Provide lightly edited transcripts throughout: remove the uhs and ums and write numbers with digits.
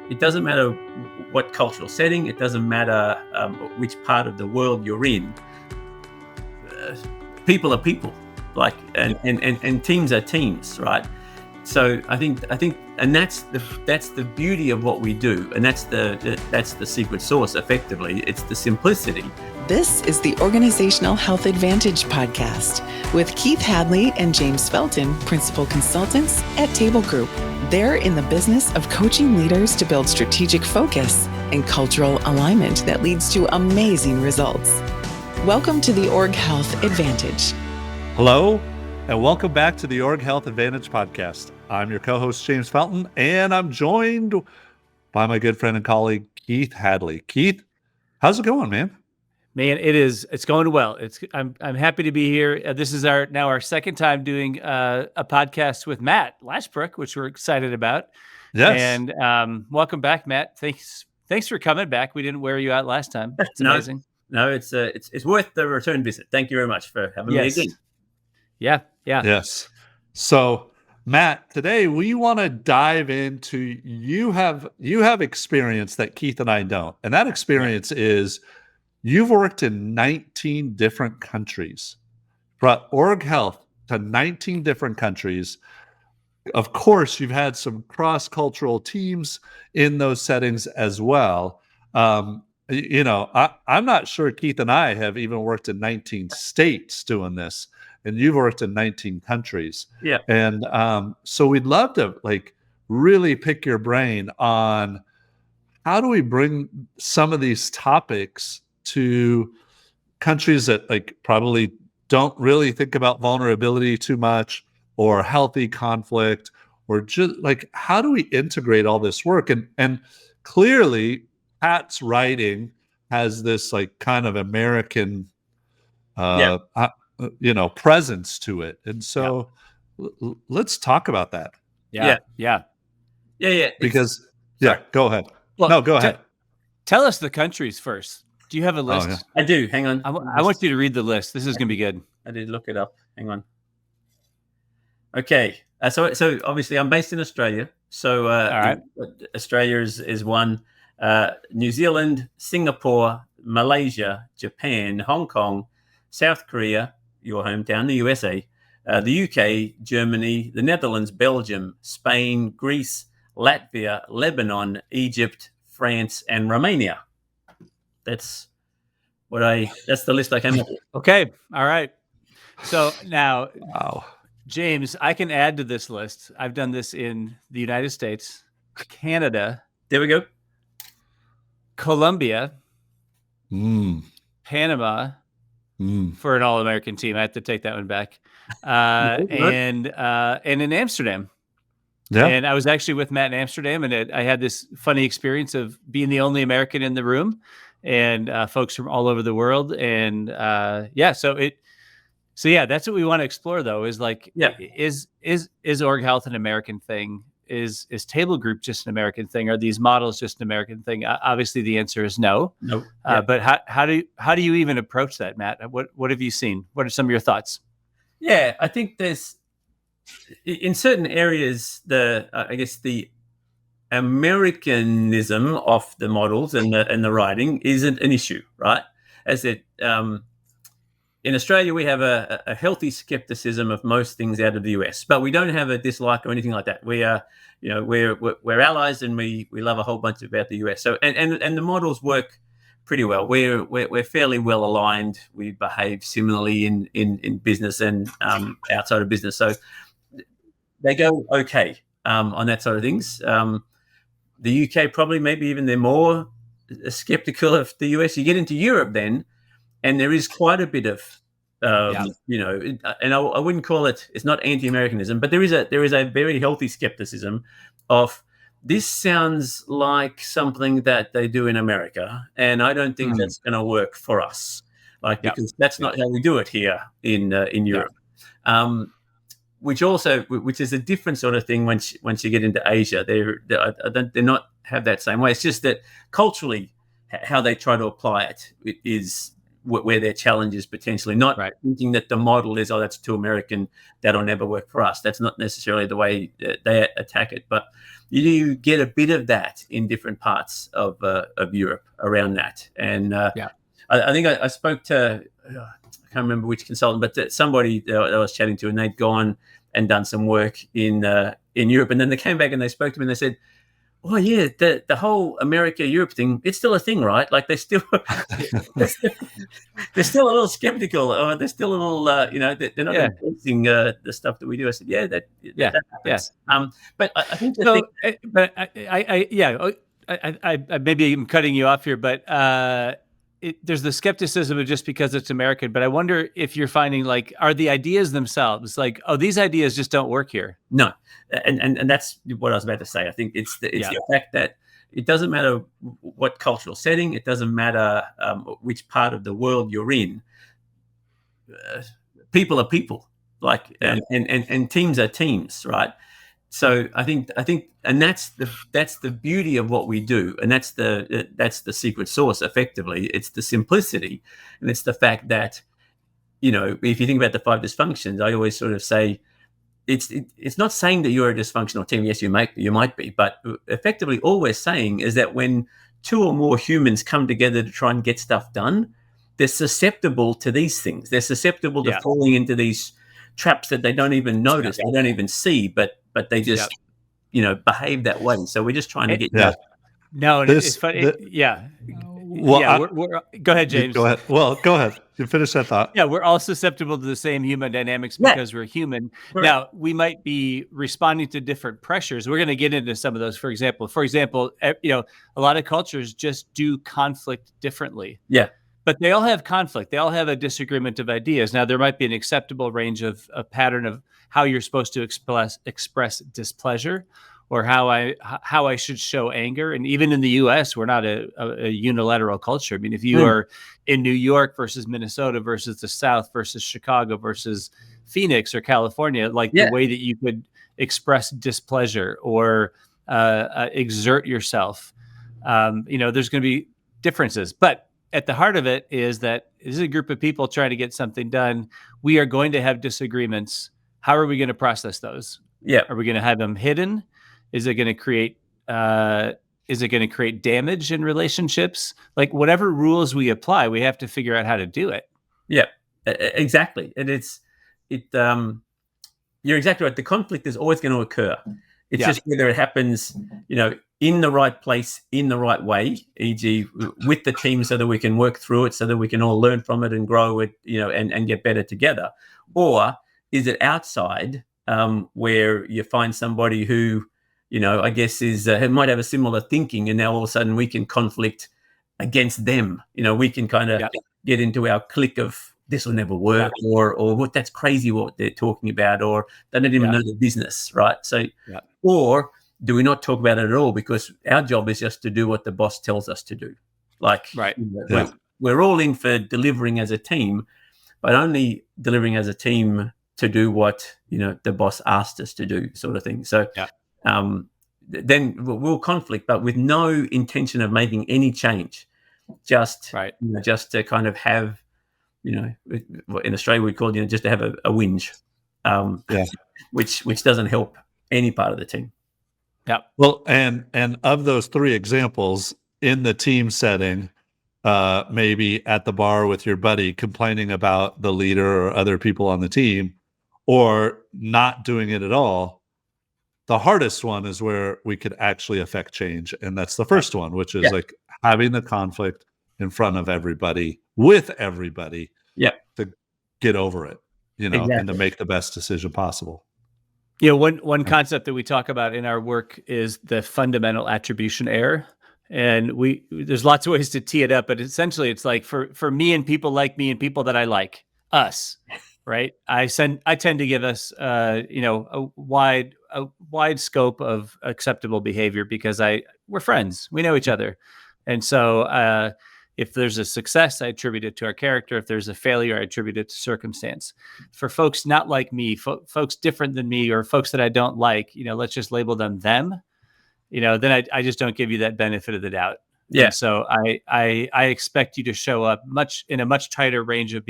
It doesn't matter what cultural setting. It doesn't matter which part of the world you're in. People are people, and teams are teams, right? So I think, and that's the beauty of what we do, and that's the secret sauce. Effectively, it's the simplicity. This is the Organizational Health Advantage podcast with Keith Hadley and James Felton, principal consultants at Table Group. They're in the business of coaching leaders to build strategic focus and cultural alignment that leads to amazing results. Welcome to the Org Health Advantage. Hello, and welcome back to the Org Health Advantage podcast. I'm your co-host, James Felton, and I'm joined by my good friend and colleague, Keith Hadley. Keith, how's it going, man? Man, it's going well. I'm happy to be here. This is our second time doing a podcast with Matt Lashbrook, which we're excited about. Yes. And welcome back, Matt. Thanks for coming back. We didn't wear you out last time. It's amazing. No, it's worth the return visit. Thank you very much for having me again. Yeah. Yes. So, Matt, today we want to dive into you have experience that Keith and I don't, and that experience is. You've worked in 19 different countries, brought Org Health to 19 different countries. Of course, you've had some cross-cultural teams in those settings as well. I'm not sure Keith and I have even worked in 19 states doing this, and you've worked in 19 countries. Yeah. And so we'd love to really pick your brain on how do we bring some of these topics to countries that probably don't really think about vulnerability too much or healthy conflict, or just how do we integrate all this work? And clearly Pat's writing has this kind of American presence to it. And so let's talk about that. Yeah. Because go ahead. Well, go ahead. Tell us the countries first. Do you have a list? Oh, yeah. I do. Hang on. I want you to read the list. This is going to be good. I did look it up. Hang on. Okay. So obviously I'm based in Australia. So all right. Australia is one. New Zealand, Singapore, Malaysia, Japan, Hong Kong, South Korea, your hometown, the USA, the UK, Germany, the Netherlands, Belgium, Spain, Greece, Latvia, Lebanon, Egypt, France, and Romania. That's the list I came up with. Okay. All right. So now, wow. James, I can add to this list. I've done this in the United States, Canada. There we go. Colombia. Panama. For an all-American team. I have to take that one back. And in Amsterdam. Yeah. And I was actually with Matt in Amsterdam, and I had this funny experience of being the only American in the room, and folks from all over the world. And that's what we want to explore, though, is is Org Health an American thing? Is Table Group just an American thing? Are these models just an American thing? Obviously the answer is no. No. But how do you even approach that, Matt? What have you seen? What are some of your thoughts? Yeah, I think there's in certain areas the Americanism of the models and the writing isn't an issue, right? As in Australia, we have a healthy skepticism of most things out of the US, but we don't have a dislike or anything like that. We are, we're allies, and we love a whole bunch about the US. So and the models work pretty well. We're fairly well aligned. We behave similarly in business and outside of business. So they go okay on that sort of things. The UK probably maybe even they're more skeptical of the US. You get into Europe then, and there is quite a bit of, and I wouldn't call it. It's not anti-Americanism, but there is a very healthy skepticism of this. Sounds like something that they do in America, and I don't think that's going to work for us. Because that's not how we do it here in Europe. Which is a different sort of thing once you get into Asia. They're not have that same way. It's just that culturally, how they try to apply it is where their challenge is potentially. Not thinking that the model is, that's too American, that'll never work for us. That's not necessarily the way they attack it. But you get a bit of that in different parts of Europe around that. And I think I spoke to, I can't remember which consultant, but somebody that I was chatting to, and they'd gone and done some work in Europe, and then they came back and they spoke to me and they said, "Oh yeah, the whole America-Europe thing, it's still a thing, right? Like they're still a little skeptical, or they're still a little, they're not embracing the stuff that we do." I said, "Yeah, that happens." But I think the thing, but I maybe I'm cutting you off here, but there's the skepticism of just because it's American. But I wonder if you're finding, like, are the ideas themselves like, oh, these ideas just don't work here? No. And that's what I was about to say. I think it's the fact that it doesn't matter what cultural setting, it doesn't matter which part of the world you're in. People are people, like, and teams are teams, right? So I think, and that's the beauty of what we do, and that's the secret sauce. Effectively, it's the simplicity, and it's the fact that, if you think about the 5 dysfunctions, I always sort of say, it's not saying that you're a dysfunctional team. Yes, you might be, but effectively all we're saying is that when 2 or more humans come together to try and get stuff done, they're susceptible to these things. They're susceptible to falling into these traps that they don't even notice, they don't even see, but they just behave that way. So we're just trying to get you. No, and it's funny. Well, go ahead, James. Go ahead. Well, go ahead. You finish that thought. Yeah, we're all susceptible to the same human dynamics because we're human. Right. Now, we might be responding to different pressures. We're going to get into some of those. For example, a lot of cultures just do conflict differently. Yeah. But they all have conflict. They all have a disagreement of ideas. Now, there might be an acceptable range of a pattern of how you're supposed to express displeasure, or how I should show anger. And even in the U.S., we're not a unilateral culture. I mean, if you are in New York versus Minnesota versus the South versus Chicago versus Phoenix or California, like the way that you could express displeasure or exert yourself, there's going to be differences. But at the heart of it is that this is a group of people trying to get something done. We are going to have disagreements. How are we going to process those? Yeah. Are we going to have them hidden? Is it going to create damage in relationships? Like, whatever rules we apply, we have to figure out how to do it. Yeah, exactly. And you're exactly right. The conflict is always going to occur. It's just whether it happens, in the right place, in the right way, e.g. with the team, so that we can work through it, so that we can all learn from it and grow it, and get better together. Or is it outside, where you find somebody who, I guess who might have a similar thinking, and now all of a sudden we can conflict against them. We can kind of get into our clique of, this will never work, or what, that's crazy what they're talking about, or they don't even know the business, right? So, or do we not talk about it at all, because our job is just to do what the boss tells us to do? Like, we're all in for delivering as a team, but only delivering as a team to do what the boss asked us to do, sort of thing. So then we'll conflict, but with no intention of making any change, just to kind of have, in Australia we call just to have a whinge, which doesn't help any part of the team. Yeah. Well, and of those 3 examples, in the team setting, maybe at the bar with your buddy complaining about the leader or other people on the team, or not doing it at all, the hardest one is where we could actually affect change. And that's the first one, which is like having the conflict in front of everybody, with everybody, to get over it, and to make the best decision possible. One concept that we talk about in our work is the fundamental attribution error. And there's lots of ways to tee it up, but essentially it's like, for me and people like me and people that I like, us, right? I tend to give us, a wide scope of acceptable behavior, because we're friends, we know each other. And so, if there's a success, I attribute it to our character. If there's a failure, I attribute it to circumstance. For folks not like me, folks different than me, or folks that I don't like, let's just label them. Then I just don't give you that benefit of the doubt. Yeah. And so I expect you to show up in a much tighter range of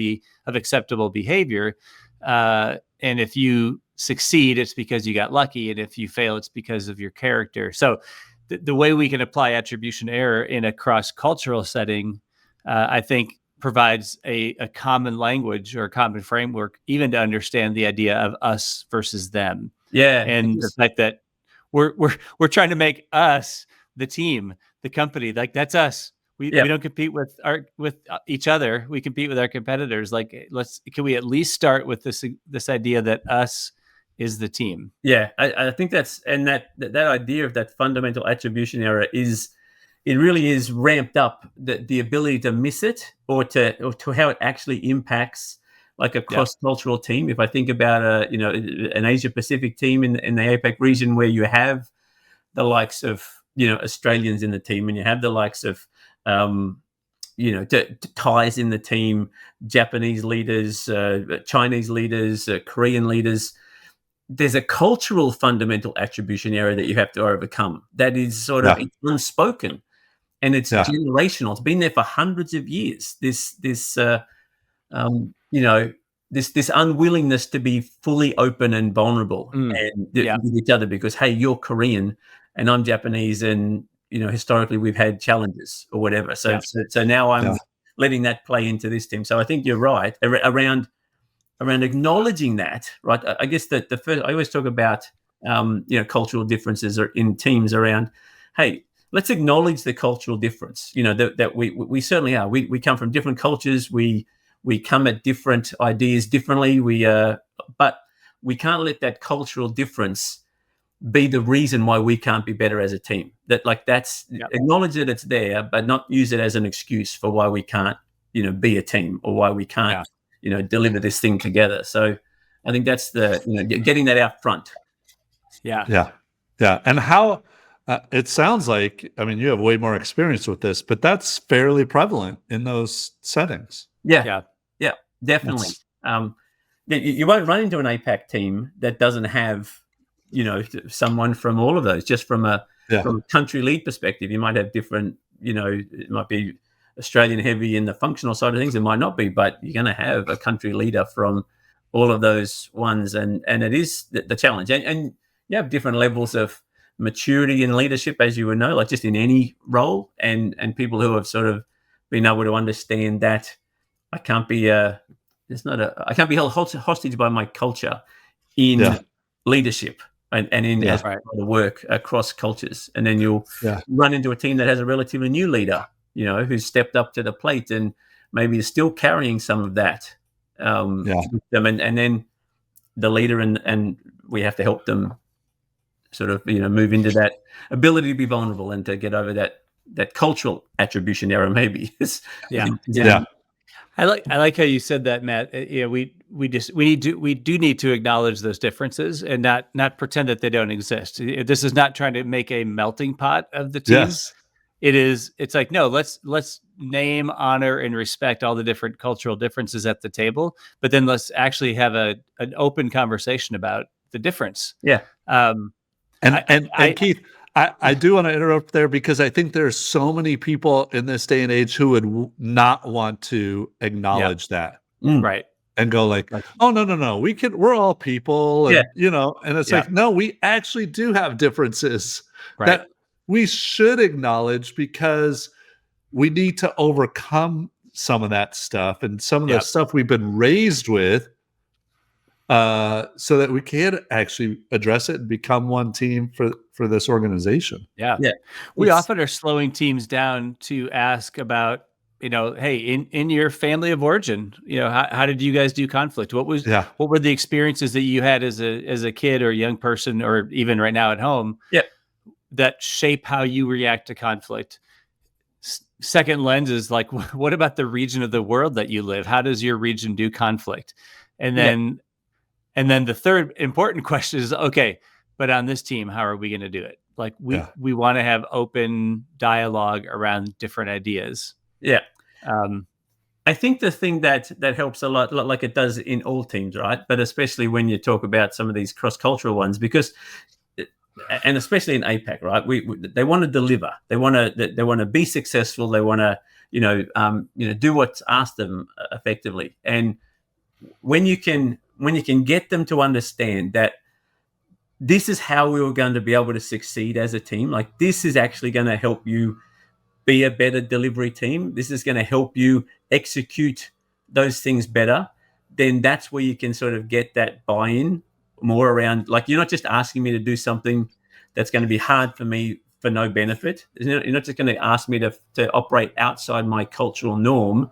acceptable behavior. And if you succeed, it's because you got lucky, and if you fail, it's because of your character. So the way we can apply attribution error in a cross-cultural setting, I think, provides a common language or a common framework, even to understand the idea of us versus them. Yeah, and the fact that we're trying to make us the team, the company, like that's us. We don't compete with each other. We compete with our competitors. Like, can we at least start with this idea that us is the team? Yeah, I think that idea of that fundamental attribution error really is ramped up, the ability to miss it or to how it actually impacts like a cross-cultural team. If I think about an Asia Pacific team in the APAC region, where you have the likes of Australians in the team, and you have the likes of Thais in the team, Japanese leaders, Chinese leaders, Korean leaders. There's a cultural fundamental attribution error that you have to overcome. That is sort of unspoken, and it's generational. It's been there for hundreds of years. This unwillingness to be fully open and vulnerable with each other, because, hey, you're Korean and I'm Japanese, and historically we've had challenges or whatever. So now I'm letting that play into this team. So I think you're right around acknowledging that, right? I guess that the first, I always talk about cultural differences in teams around, hey, let's acknowledge the cultural difference. That we certainly are. We come from different cultures. We come at different ideas differently. But we can't let that cultural difference be the reason why we can't be better as a team. Acknowledge that it's there, but not use it as an excuse for why we can't, be a team, or why we can't, deliver this thing together. So I think that's getting that out front. Yeah. And how it sounds like, I mean, you have way more experience with this, but that's fairly prevalent in those settings. Yeah, definitely. You won't run into an APAC team that doesn't have, someone from all of those. Just from a country lead perspective, you might have different, it might be Australian heavy in the functional side of things. It might not be, but you're going to have a country leader from all of those ones. And it is the challenge. And you have different levels of maturity in leadership, as you would know, like just in any role, and people who have sort of been able to understand that I can't be held hostage by my culture in leadership and in as part of the work across cultures. And then you'll run into a team that has a relatively new leader, who's stepped up to the plate and maybe is still carrying some of that with them, and then the leader and we have to help them sort of move into that ability to be vulnerable and to get over that cultural attribution error. Maybe I like how you said that, Matt. We do need to acknowledge those differences and not pretend that they don't exist. This is not trying to make a melting pot of the team. Yes. It's like, no, let's name, honor, and respect all the different cultural differences at the table, but then let's actually have an open conversation about the difference. Yeah. And Keith, I do want to interrupt there, because I think there's so many people in this day and age who would not want to acknowledge that. Right. And go like, oh, no, we're all people. And, and it's like, no, we actually do have differences that we should acknowledge, because we need to overcome some of that stuff and some of the stuff we've been raised with, so that we can actually address it and become one team for this organization. Yeah. We often are slowing teams down to ask about, hey, in your family of origin, how did you guys do conflict? What were the experiences that you had as a kid or a young person, or even right now at home, that shape how you react to conflict? Second lens is like, what about the region of the world that you live? How does your region do conflict? And then the third important question is, okay, but on this team, how are we going to do it? Like we want to have open dialogue around different ideas. Yeah. I think the thing that helps a lot, like it does in all teams, right? But especially when you talk about some of these cross-cultural ones, because, and especially in APAC, right? They want to deliver. They want to be successful. They want to, do what's asked them effectively. And when you can when you can get them to understand that this is how we were going to be able to succeed as a team, like this is actually going to help you be a better delivery team, this is going to help you execute those things better, then that's where you can sort of get that buy-in more around, like, you're not just asking me to do something that's going to be hard for me for no benefit. You're not just going to ask me to operate outside my cultural norm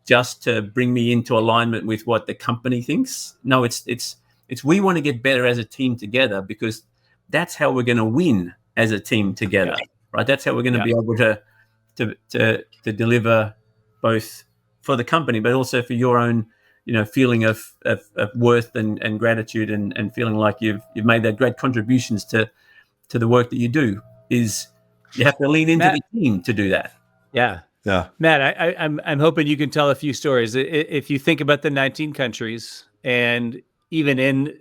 just to bring me into alignment with what the company thinks. No, it's we want to get better as a team together, because that's how we're going to win as a team together, right? That's how we're going to be able to deliver both for the company, but also for your own, feeling of worth and gratitude and feeling like you've made that great contributions to the work that you do. Is you have to lean into the team to do that. Yeah. Matt, I'm hoping you can tell a few stories. If you think about the 19 countries, and even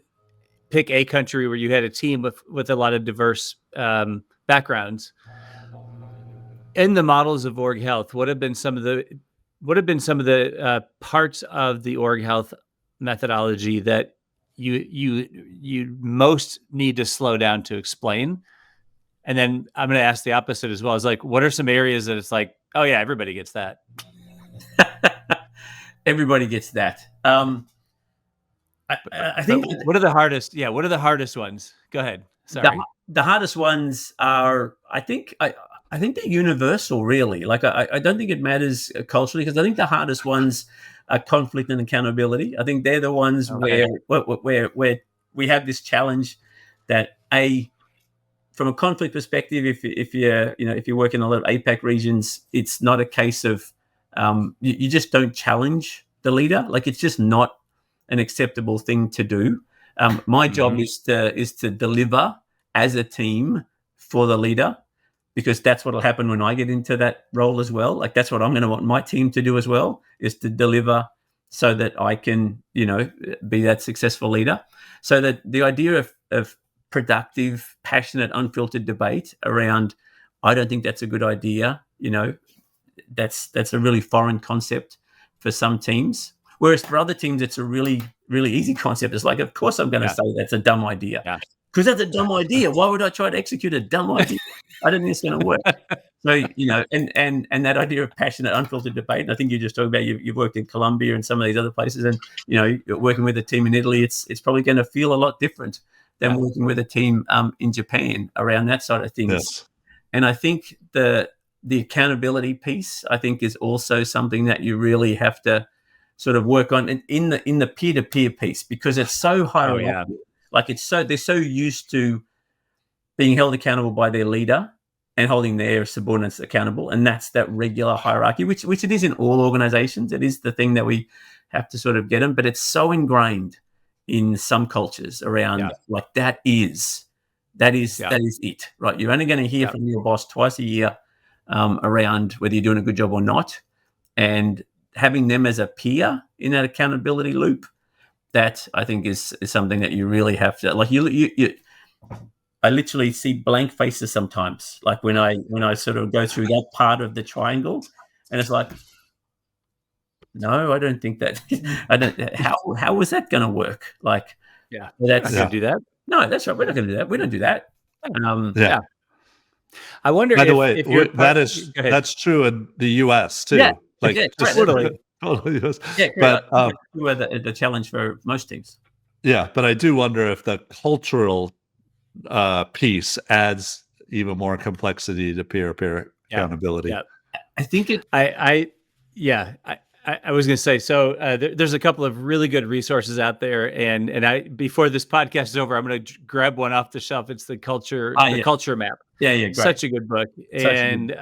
pick a country where you had a team with a lot of diverse backgrounds, in the models of org health, what have been some of the parts of the org health methodology that you most need to slow down to explain? And then I'm going to ask the opposite as well. It's like, what are some areas that it's like, oh yeah, everybody gets that? Everybody gets that. I think. What are the hardest? Yeah, what are the hardest ones? Go ahead. Sorry. The hardest ones are, I think they're universal, really. Like, I don't think it matters culturally, because I think the hardest ones are conflict and accountability. I think they're the ones where we have this challenge that, from a conflict perspective, if you work in a lot of APAC regions, it's not a case of you just don't challenge the leader. Like, it's just not an acceptable thing to do. My job is to deliver as a team for the leader, because that's what will happen when I get into that role as well. Like, that's what I'm going to want my team to do as well, is to deliver so that I can, be that successful leader. So that the idea of productive, passionate, unfiltered debate around, I don't think that's a good idea. That's a really foreign concept for some teams. Whereas for other teams, it's a really, really easy concept. It's like, of course I'm going to say that's a dumb idea, because that's a dumb idea. Why would I try to execute a dumb idea? I don't think it's going to work. So, and that idea of passionate, unfiltered debate. And I think you just talked about, you've worked in Colombia and some of these other places, and, you're working with a team in Italy. It's probably going to feel a lot different than working with a team in Japan around that side of things. Yes. And I think the accountability piece, I think, is also something that you really have to sort of work on in the peer-to-peer piece, because it's so hierarchical. Like, they're so used to being held accountable by their leader and holding their subordinates accountable, and that's that regular hierarchy, which it is in all organizations. It is the thing that we have to sort of get them, but it's so ingrained in some cultures around, like, that is it, right? You're only going to hear from your boss twice a year around whether you're doing a good job or not, and having them as a peer in that accountability loop, that I think is something that you really have to, like, I literally see blank faces sometimes, like when I sort of go through that part of the triangle, and it's like, no, I don't think that. I don't. How was that going to work? Like, that's going to do that. No, that's right. We're not going to do that. We don't do that. I wonder. By the way, that's true in the U.S. too. Yeah, like totally. US. Yeah, but the challenge for most teams. Yeah, but I do wonder if the cultural piece adds even more complexity to peer-to-peer accountability. Yeah. I think it. I was going to say, so there's a couple of really good resources out there, and before this podcast is over, I'm going to grab one off the shelf. It's the culture culture map. Yeah, great. Such a good book, and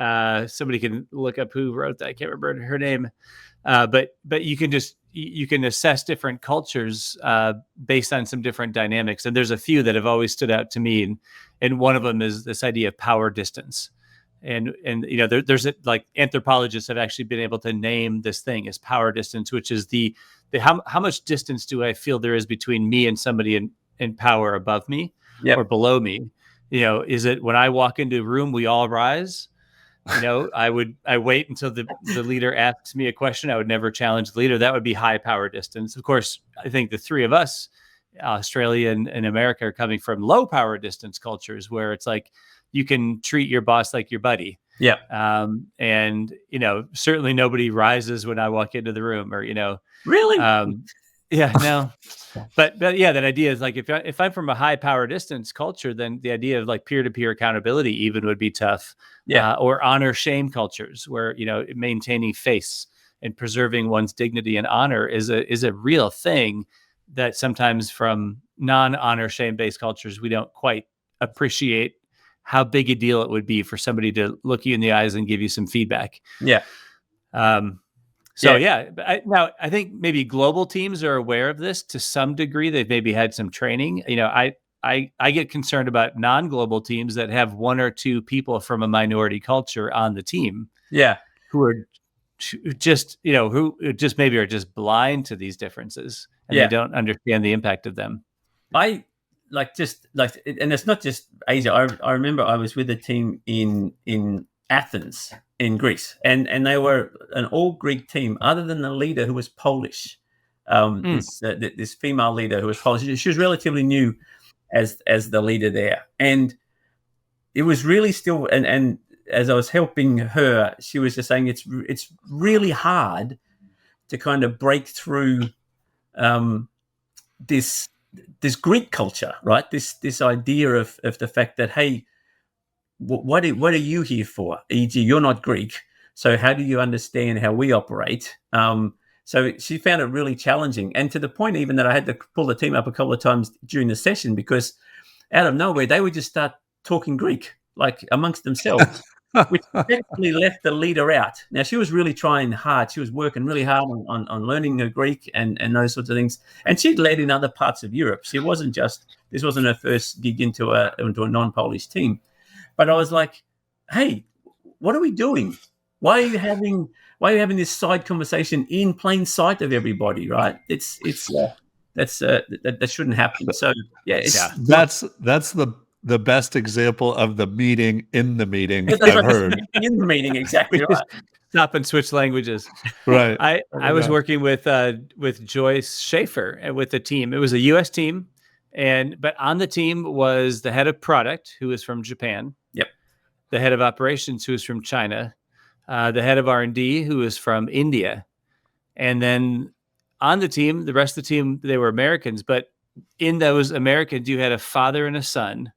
somebody can look up who wrote that. I can't remember her name, but you can assess different cultures based on some different dynamics, and there's a few that have always stood out to me, and one of them is this idea of power distance. And there's like anthropologists have actually been able to name this thing as power distance, which is the how much distance do I feel there is between me and somebody in power above me or below me? Is it when I walk into a room we all rise, I wait until the leader asks me a question. I would never challenge the leader. That would be high power distance. Of course, I think the three of us, Australia and America, are coming from low power distance cultures where it's like you can treat your boss like your buddy. Yeah. And certainly nobody rises when I walk into the room, or really. Yeah, no. But yeah, that idea is like if I'm from a high power distance culture, then the idea of like peer-to-peer accountability even would be tough. Yeah. Or honor shame cultures where maintaining face and preserving one's dignity and honor is a real thing that sometimes from non-honor shame based cultures we don't quite appreciate how big a deal it would be for somebody to look you in the eyes and give you some feedback. Yeah. So I think maybe global teams are aware of this to some degree. They've maybe had some training. I get concerned about non-global teams that have one or two people from a minority culture on the team. Yeah. Who are just, who just maybe are just blind to these differences and they don't understand the impact of them. And it's not just Asia. I remember I was with a team in Athens in Greece, and they were an all Greek team, other than the leader who was Polish. This female leader who was Polish. She was relatively new as the leader there, and it was really still. And as I was helping her, she was just saying it's really hard to kind of break through this Greek culture, right? This idea of the fact that, hey, what are you here for? E.g., you're not Greek, so how do you understand how we operate? So she found it really challenging, and to the point even that I had to pull the team up a couple of times during the session because out of nowhere they would just start talking Greek like amongst themselves, which effectively left the leader out. Now she was really trying hard; she was working really hard on learning her Greek and those sorts of things. And she'd led in other parts of Europe. This wasn't her first gig into a non-Polish team. But I was like, "Hey, what are we doing? Why are you having this side conversation in plain sight of everybody? Right? That shouldn't happen." So that's the best example of the meeting in the meeting I've heard. In the meeting, exactly right. Stop and switch languages. Right. I was working with Joyce Schaefer with the team. It was a U.S. team, but on the team was the head of product who was from Japan. Yep. The head of operations who was from China. The head of R&D who was from India. And then on the team, the rest of the team, they were Americans, but in those Americans, you had a father and a son.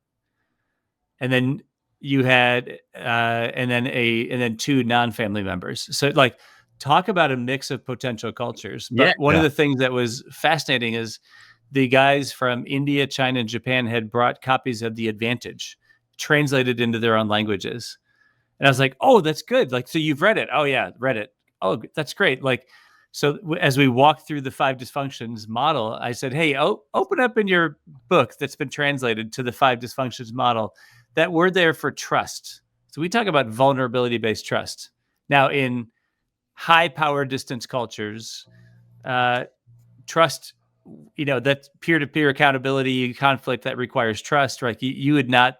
And then you had, and then two non-family members. So like, talk about a mix of potential cultures. But one of the things that was fascinating is the guys from India, China, and Japan had brought copies of The Advantage, translated into their own languages. And I was like, oh, that's good. Like, so you've read it. Oh yeah, read it. Oh, that's great. Like, so as we walked through the 5 dysfunctions model, I said, hey, open up in your book that's been translated to the 5 dysfunctions model, that word there for trust. So we talk about vulnerability-based trust. Now in high power distance cultures, trust, that peer-to-peer accountability conflict that requires trust, right? You would not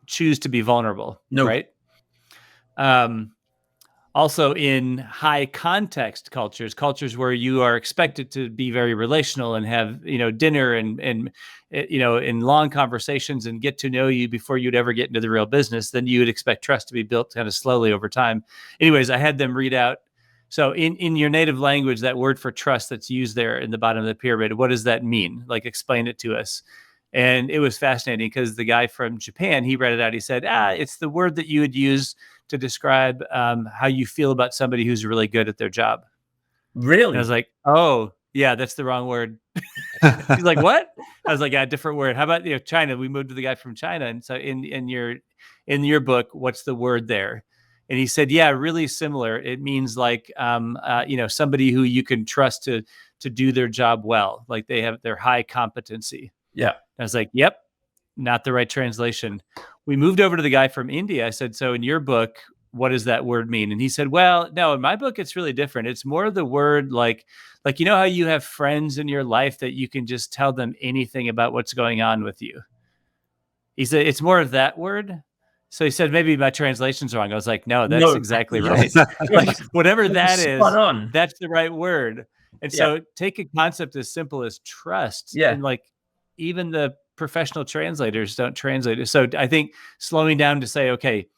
choose to be vulnerable, right? Also in high context cultures where you are expected to be very relational and have, dinner and in long conversations and get to know you before you'd ever get into the real business, then you would expect trust to be built kind of slowly over time. Anyways, I had them read out. So in your native language, that word for trust that's used there in the bottom of the pyramid, what does that mean? Like, explain it to us. And it was fascinating because the guy from Japan, he read it out. He said, it's the word that you would use to describe how you feel about somebody who's really good at their job. Really? And I was like, oh, yeah, that's the wrong word. He's like, what? I was like, yeah, different word. How about China? We moved to the guy from China. And so in your book, what's the word there? And he said, yeah, really similar. It means like, somebody who you can trust to do their job well. Like they have their high competency. Yeah. I was like, yep, not the right translation. We moved over to the guy from India. I said, so in your book, what does that word mean? And he said, well, no, in my book, it's really different. It's more the word like, how you have friends in your life that you can just tell them anything about what's going on with you. He said, it's more of that word. So he said, maybe my translation's wrong. I was like, no, that's No, exactly yes. right. Like whatever that is, Spot on. that's the right word. And so take a concept as simple as trust. Yeah. And like even the professional translators don't translate it. So I think slowing down to say, okay,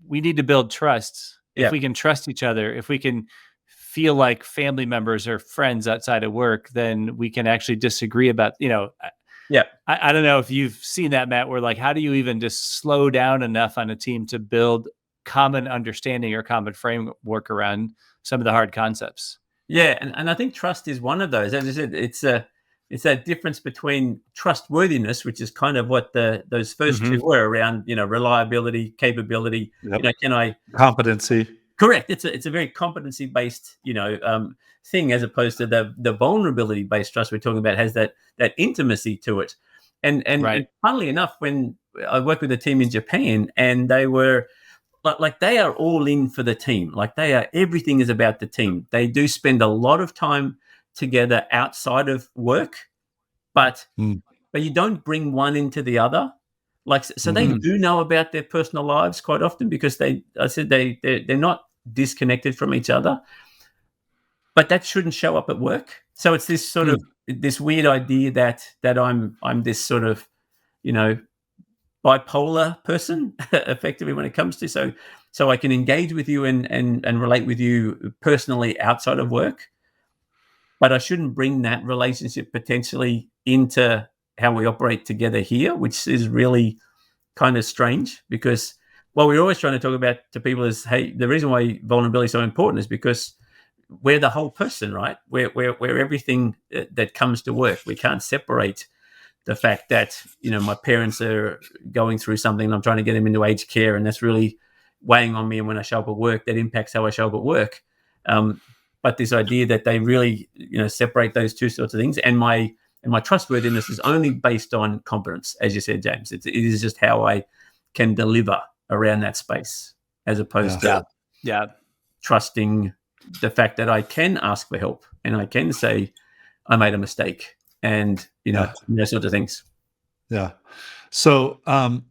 we need to build trust. If we can trust each other, if we can feel like family members or friends outside of work, then we can actually disagree about, I don't know if you've seen that, Matt, where like, how do you even just slow down enough on a team to build common understanding or common framework around some of the hard concepts? Yeah. And I think trust is one of those. As I said, it's that difference between trustworthiness, which is kind of what those first two were around, reliability, capability, competency. Correct. It's a very competency based, thing, as opposed to the vulnerability based trust we're talking about has that intimacy to it. And funnily enough, when I worked with a team in Japan, and they were like they are all in for the team. Like everything is about the team. They do spend a lot of time together outside of work, but you don't bring one into the other. Like, so they do know about their personal lives quite often, because they're not disconnected from each other, but that shouldn't show up at work. So it's this sort of this weird idea that I'm this sort of, bipolar person effectively when it comes to, so I can engage with you and relate with you personally outside of work, but I shouldn't bring that relationship potentially into how we operate together here, which is really kind of strange, because what we're always trying to talk about to people is, hey, the reason why vulnerability is so important is because we're the whole person, right? We're everything that comes to work. We can't separate the fact that, my parents are going through something and I'm trying to get them into aged care, and that's really weighing on me. And when I show up at work, that impacts how I show up at work. But this idea that they really, separate those two sorts of things. And my trustworthiness is only based on competence, as you said, James. It is just how I can deliver around that space, as opposed to trusting the fact that I can ask for help and I can say I made a mistake, and those sorts of things. Yeah. So,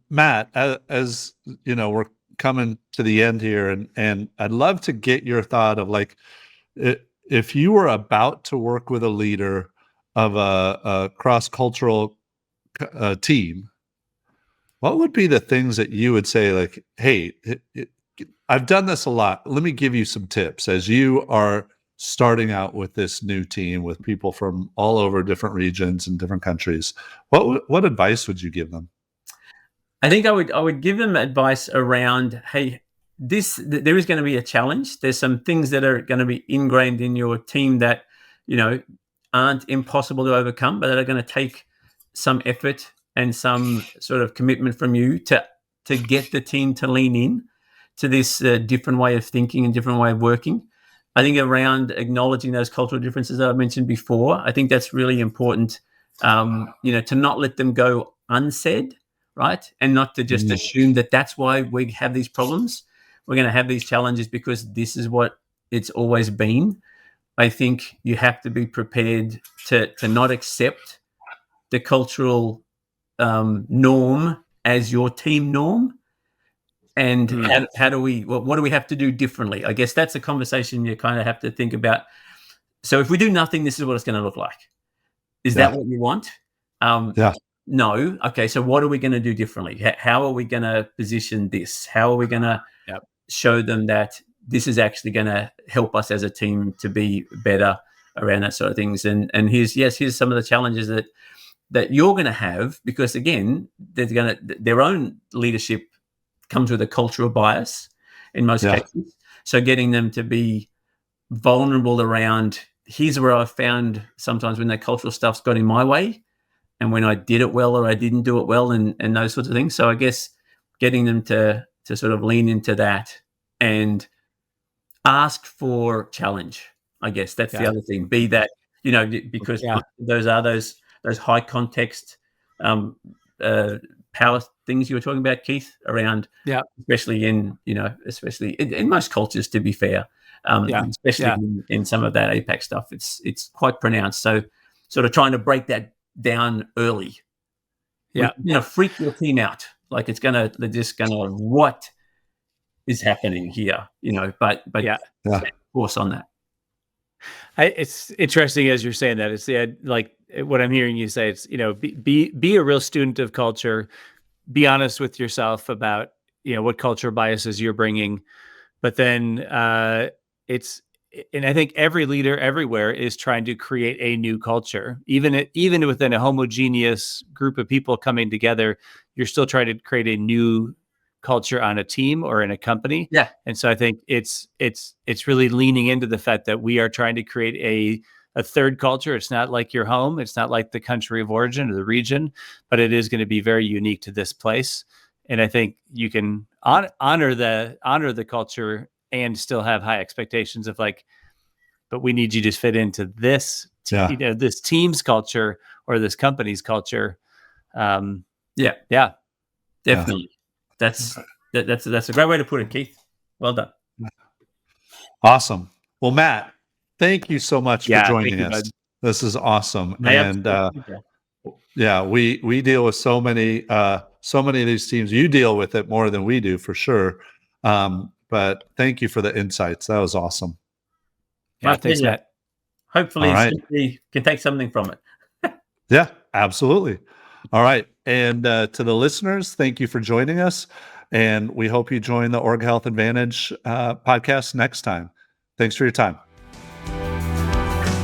Matt, as you know, we're coming to the end here, and I'd love to get your thought of like, if you were about to work with a leader of a cross-cultural team, what would be the things that you would say, like, hey, I've done this a lot. Let me give you some tips as you are starting out with this new team with people from all over different regions and different countries. What advice would you give them? I think I would give them advice around, hey, there is going to be a challenge. There's some things that are going to be ingrained in your team that, aren't impossible to overcome, but that are going to take some effort and some sort of commitment from you to get the team to lean in to this different way of thinking and different way of working. I think around acknowledging those cultural differences that I mentioned before, I think that's really important, to not let them go unsaid, right? And not to just assume that that's why we have these problems. We're going to have these challenges because this is what it's always been. I think you have to be prepared to not accept the cultural norm as your team norm. And what do we have to do differently? I guess that's a conversation you kind of have to think about. So if we do nothing, this is what it's going to look like. Is that what you want? No. Okay. So what are we going to do differently? How are we going to position this? How are we going to show them that this is actually going to help us as a team to be better around that sort of things? And here's some of the challenges that you're going to have, because again, their own leadership comes with a cultural bias in most cases. So getting them to be vulnerable around, here's where I've found sometimes when that cultural stuff's got in my way and when I did it well or I didn't do it well, and those sorts of things. So I guess getting them to sort of lean into that and ask for challenge. I guess that's the other thing. Be that, because those are those high context power things you were talking about, Keith, around, especially in most cultures, to be fair, especially in some of that APAC stuff, it's quite pronounced. So sort of trying to break that down early, freak your team out like they're just gonna what is happening here, but yeah. Course on that. It's interesting as you're saying that. It's like what I'm hearing you say. It's be a real student of culture. Be honest with yourself about what culture biases you're bringing, but then and I think every leader everywhere is trying to create a new culture, even within a homogeneous group of people coming together. You're still trying to create a new culture on a team or in a company. Yeah. And so I think it's really leaning into the fact that we are trying to create a third culture. It's not like your home. It's not like the country of origin or the region, but it is going to be very unique to this place. And I think you can honor the culture and still have high expectations of but we need you to fit into this, this team's culture or this company's culture. Yeah, definitely. That's a great way to put it, Keith. Well done. Awesome. Well, Matt, thank you so much for joining us. Bud. This is awesome. And we deal with so many of these teams. You deal with it more than we do, for sure. But thank you for the insights. That was awesome. Yeah, thanks, Matt. Hopefully, you can take something from it. Yeah, absolutely. All right. And to the listeners, thank you for joining us. And we hope you join the Org Health Advantage podcast next time. Thanks for your time.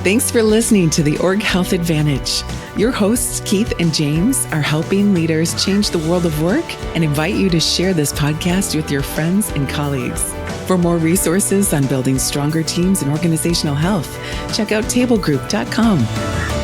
Thanks for listening to the Org Health Advantage. Your hosts, Keith and James, are helping leaders change the world of work and invite you to share this podcast with your friends and colleagues. For more resources on building stronger teams and organizational health, check out tablegroup.com.